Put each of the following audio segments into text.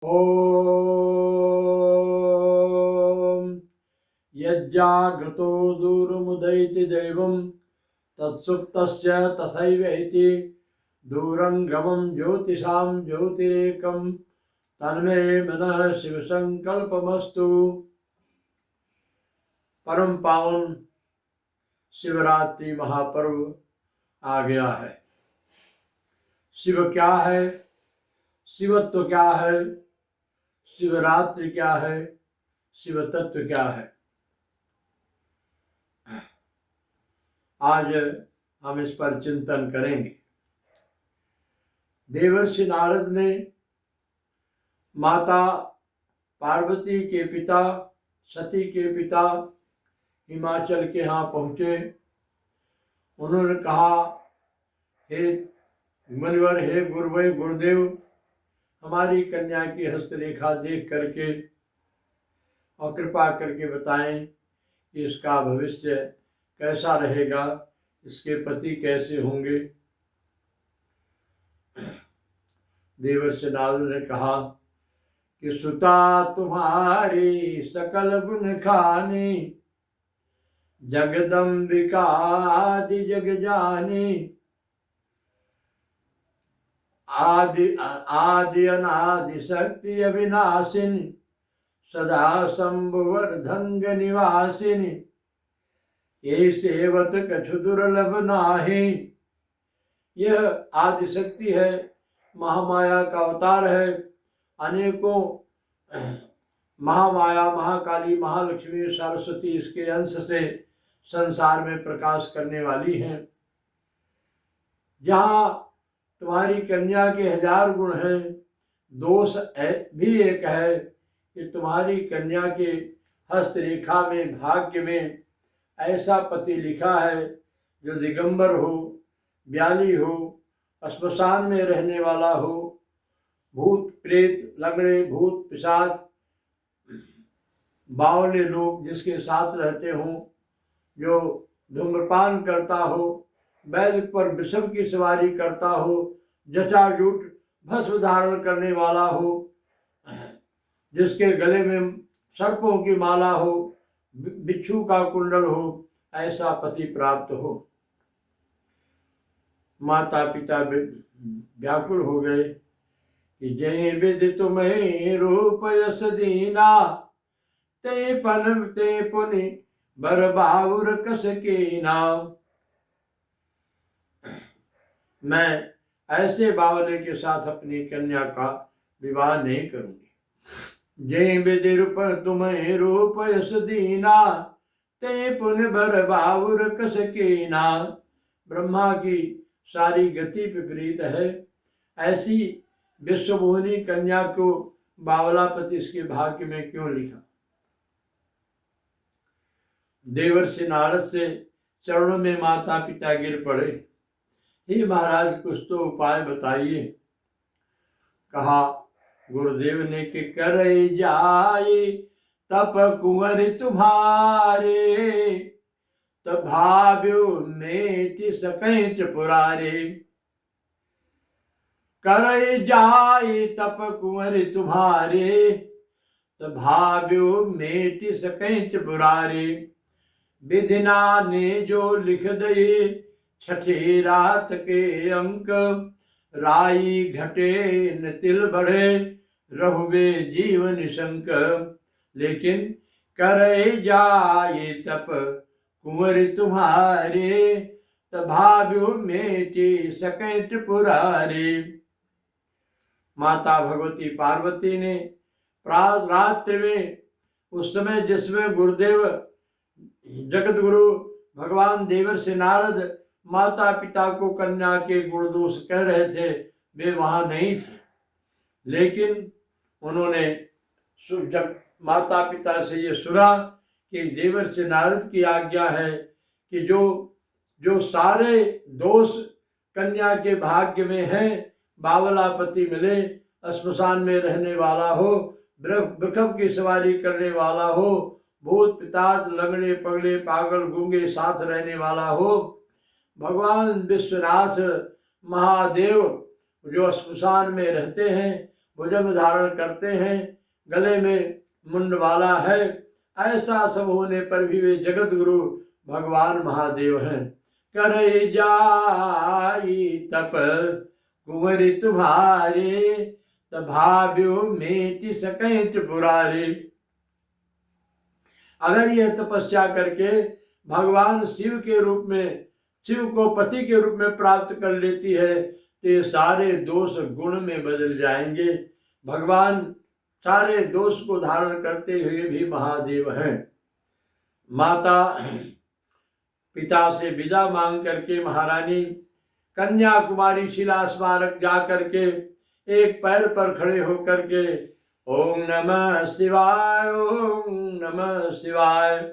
ॐ यज्जागतो दूरमुदयति दैवं तत्सुप्तस्य तथैवेति दूरंगमं ज्योतिषां ज्योतिरेकं तन्मे मनः शिव संकल्पमस्तु। परम पावन शिवरात्रि महापर्व आ गया है। शिव क्या है, शिवत्व क्या है, शिवरात्रि क्या है, शिव तत्व क्या है, आज हम इस पर चिंतन करेंगे। देवर्षि नारद ने माता पार्वती के पिता, सती के पिता हिमाचल के यहाँ पहुँचे। उन्होंने कहा, हे मुनिवर, हे गुरुदेव, हमारी कन्या की हस्तरेखा देख करके और कृपा करके बताएं कि इसका भविष्य कैसा रहेगा, इसके पति कैसे होंगे। देवर्षि नारद ने कहा कि सुता तुम्हारी सकल गुण खानी, जगदम्बिका आदि जग जानी, आदि अनादि शक्ति अविनाशिनी, सदा शंभुवर्धंग निवासिनी, ये सेवत कछु दुर्लभ नाही। यह आदि शक्ति है, महामाया का अवतार है। अनेकों महामाया, महाकाली, महालक्ष्मी, सरस्वती इसके अंश से संसार में प्रकाश करने वाली हैं। जहाँ तुम्हारी कन्या के 1000 गुण हैं, दोष भी एक है कि तुम्हारी कन्या के हस्तरेखा में, भाग्य में ऐसा पति लिखा है जो दिगंबर हो, ब्याली हो, श्मशान में रहने वाला हो, भूत प्रेत, लंगड़े, भूत पिशाच, बावले लोग जिसके साथ रहते हों, जो धूम्रपान करता हो, बैल पर विषम की सवारी करता हो, जटाजूट भस्म धारण करने वाला हो, जिसके गले में सर्पों की माला हो, बिच्छू का कुंडल हो, ऐसा पति प्राप्त हो। माता पिता व्याकुल हो गए कि जय विधि तुम्हें रूप यस दीना, ते पन ते पुनि बर बाहुर कस कीना। मैं ऐसे बावले के साथ अपनी कन्या का विवाह नहीं करूंगी। जय विधि रूप तुम्हें रूप यस दीना, ते पुनि बर बाहुर कस कीना। ब्रह्मा की सारी गति विपरीत है, ऐसी विश्वमोहिनी कन्या को बावलापति इसके भाग्य में क्यों लिखा। देवर्षि नारद से चरणों में माता पिता गिर पड़े। हे महाराज, कुछ तो उपाय बताइए। कहा गुरुदेव ने कि करे जाए तप कुंवर तुम्हारे, तब भाव्यो मेटि सकै त्रिपुरारे। करे जाए तप कुंवर तुम्हारे, तब भाव्यो मेटि सकै त्रिपुरारे। विधिना ने जो लिख दे छठे रात के अंक, राई घटे न तिल बढ़े रहुवे जीवन शंक। लेकिन करे जाए तप कुंवर तुम्हारे, तब भाव्यो मेटि सकै त्रिपुरारे। माता भगवती पार्वती ने रात्रि में, उस समय जिसमें गुरुदेव जगत गुरु भगवान देवर्षि नारद माता पिता को कन्या के गुण दोष कह रहे थे, वे वहां नहीं थे। लेकिन उन्होंने जब माता पिता से ये सुना कि देवर्षि नारद की आज्ञा है कि जो सारे दोष कन्या के भाग्य में हैं, बावला पति मिले, श्मशान में रहने वाला हो, वृषभ की सवारी करने वाला हो, भूत पिशाच, लंगड़े पगड़े पागल गूंगे साथ रहने वाला हो, भगवान विश्वनाथ महादेव जो श्मशान में रहते हैं, भुजंग धारण करते हैं, गले में मुंडवाला है, ऐसा सब होने पर भी वे जगत गुरु भगवान महादेव हैं। करे जाई तप कुंवरी तुम्हारे, तब भाव्यो मेटि सकै त्रिपुरारी। अगर यह तपस्या करके भगवान शिव के रूप में, शिव को पति के रूप में प्राप्त कर लेती है, तो ये सारे दोष गुण में बदल जाएंगे। भगवान सारे दोष को धारण करते हुए भी महादेव हैं। माता पिता से विदा मांग करके महारानी कन्याकुमारी शिला स्मारक जा करके एक पैर पर खड़े होकर के ओम नमः शिवाय, ओम नमः शिवाय,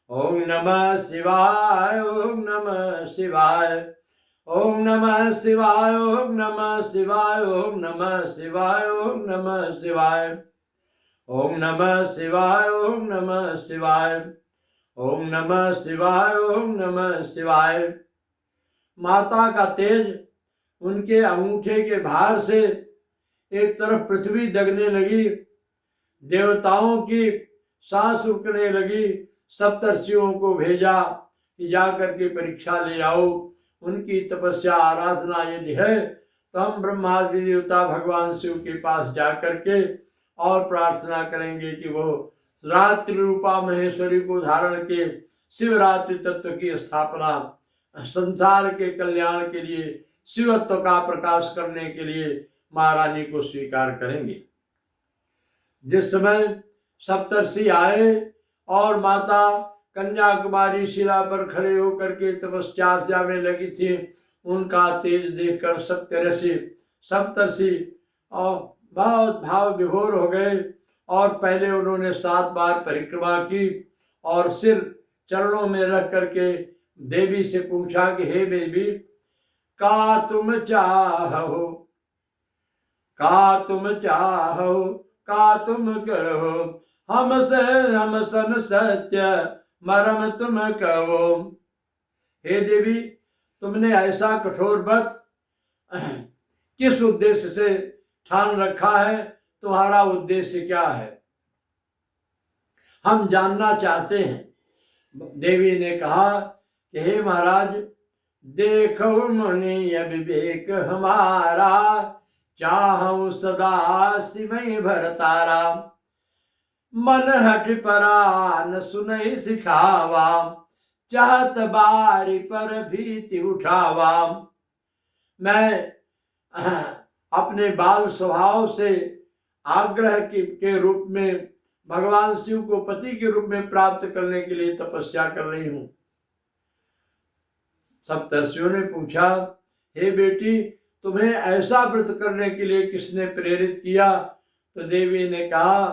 ओम नमः शिवाय, ओम नमः शिवाय, ओम नमः शिवाय, ओम नमः शिवाय, ओम नमः शिवाय, ओम नमः शिवाय, ओम नमः शिवाय, ओम नमः शिवाय, ओम नमः शिवाय, ओम नमः शिवाय। माता का तेज उनके अंगूठे के भार से एक तरफ पृथ्वी दगने लगी, देवताओं की सांस रुकने लगी। सप्तर्षियों को भेजा कि जा करके परीक्षा ले आओ। उनकी तपस्या आराधना यदि है तो हम ब्रह्मादि देवता भगवान शिव के पास जा करके और प्रार्थना करेंगे कि वो रात्रि रूपा महेश्वरी को धारण के शिवरात्रि तत्व की स्थापना, संसार के कल्याण के लिए, शिवत्व का प्रकाश करने के लिए महारानी को स्वीकार करेंगे। जिस समय सप्तर्षि आए और माता कन्याकुमारी शिला पर खड़े होकर के तपस्या में लगी थी, उनका तेज देखकर सप्तर्षि और बहुत भाव विभोर हो गए और पहले उन्होंने 7 बार परिक्रमा की और सिर चरणों में रख करके देवी से पूछा कि हे देवी, का तुम चाहो, का तुम चाहो, का तुम करो, हमसे हम सन सत्य मरम तुम कहो। हे देवी, तुमने ऐसा कठोर व्रत किस उद्देश्य से ठान रखा है, तुम्हारा उद्देश्य क्या है, हम जानना चाहते हैं। देवी ने कहा कि हे महाराज, देखो मुनि अविवेक हमारा, चाहूं सदा सिमय भरतारा, मन हट परा न सुनई सिखावा, चाहत बारी पर भीति उठावा। मैं अपने बाल स्वभाव से आग्रह के रूप में भगवान शिव को पति के रूप में प्राप्त करने के लिए तपस्या कर रही हूं। सप्तर्षियों ने पूछा, हे बेटी, तुम्हें ऐसा व्रत करने के लिए किसने प्रेरित किया? तो देवी ने कहा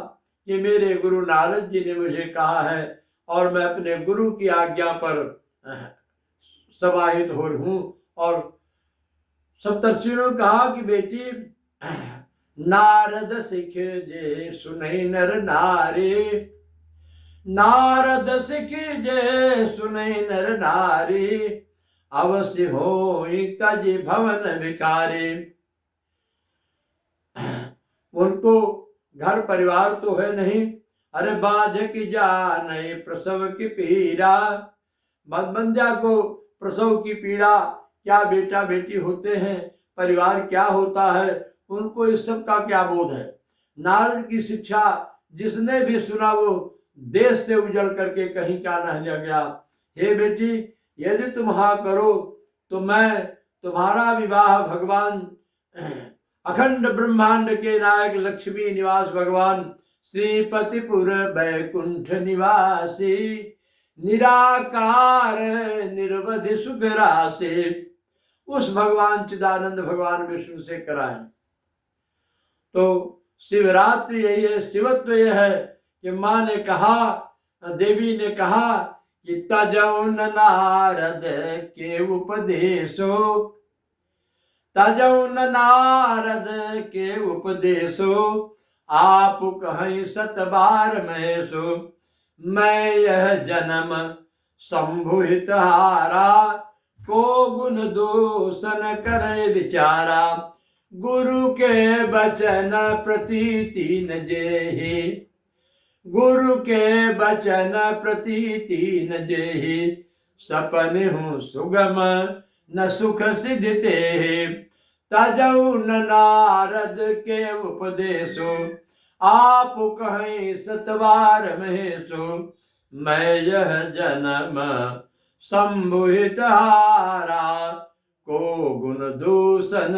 कि मेरे गुरु नारद जी ने मुझे कहा है और मैं अपने गुरु की आज्ञा पर समाहित हो हूं। और सप्तर्षियों ने कहा कि बेटी, नारद सिख जे सुनहि नर नारी, नारद सिख जे सुनहि नर नारी, अवश्य होई तज भवन विकारी। उनको घर परिवार तो है नहीं, अरे बाझ की जाने प्रसव की पीड़ा, बंध्या को प्रसव की पीड़ा, क्या बेटा बेटी होते हैं, परिवार क्या होता है, उनको इस सब का क्या बोध है। नारद की शिक्षा जिसने भी सुना वो देश से उजड़ करके कहीं का न जा गया। हे बेटी, यदि तुम हाँ करो तो मैं तुम्हारा विवाह भगवान अखंड ब्रह्मांड के नायक लक्ष्मी निवास भगवान श्रीपतिपुर बैकुंठ निवासी निराकार निर्वधि सुखरासे उस भगवान चिदानंद भगवान विष्णु से कराएं। तो शिवरात्रि यही है, शिवत्व यह है कि माँ ने कहा, देवी ने कहा कि तजौ नारद के उपदेशो, तजौ नारद के उपदेशो, आप कहीं 7 बार महेशो, मैं यह जन्म संभुहित हारा, को गुण दोष न करे विचारा, गुरु के बचन प्रति तीन जेहि, गुरु के बचन प्रति तीन जेहि, सपन हूँ सुगम न सुख सिद्धते। तजौ न नारद के उपदेशो, आप कहें सतवार महेशो। मैं यह जन्म संबुहित हारा, को गुण दूषण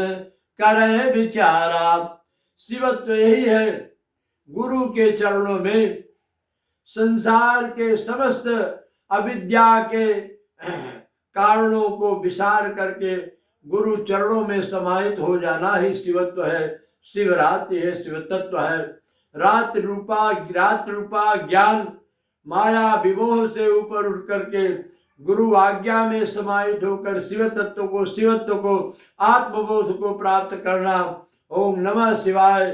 करे विचारा। शिवत्व यही है, गुरु के चरणों में संसार के समस्त अविद्या के कारणों को विसार करके गुरु चरणों में समाहित हो जाना ही शिवत्व है, शिवरात्रि है, शिव तत्व है। रात रूपा ज्ञान माया विमोह से ऊपर उठ करके गुरु आज्ञा में समाहित होकर शिव तत्व को, शिवत्व को, आत्मबोध को प्राप्त करना। ओम नमः शिवाय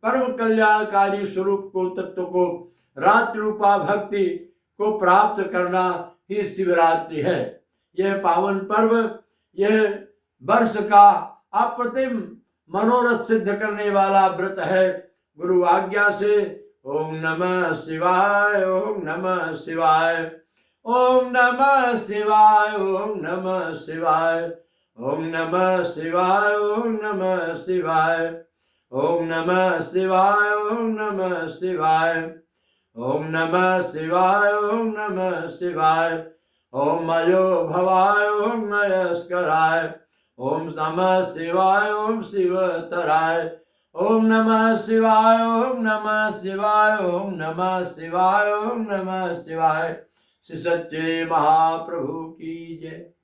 परम कल्याणकारी स्वरूप को, तत्व को, रात्रि रूपा भक्ति को प्राप्त करना ही शिवरात्रि है। यह पावन पर्व, यह वर्ष का अप्रतिम मनोरथ सिद्ध करने वाला व्रत है। गुरु आज्ञा से ओम नमः शिवाय, ओम नमः शिवाय, ओम नमः शिवाय, ओम नमः शिवाय, ओम नमः शिवाय, ओम नमः शिवाय, ओम नमः शिवाय, ओम नमः शिवाय, ओम नमः शिवाय, ओम नमः शिवाय, ओम मयो भवाय, ओम मयस्कराय, ओम नमः शिवाय, ओम शिवतराय, ओम नमः शिवाय, ओम नमः शिवाय, ओम नमः शिवाय, ओम नमः शिवाय। श्री सच्चे महाप्रभु की जय।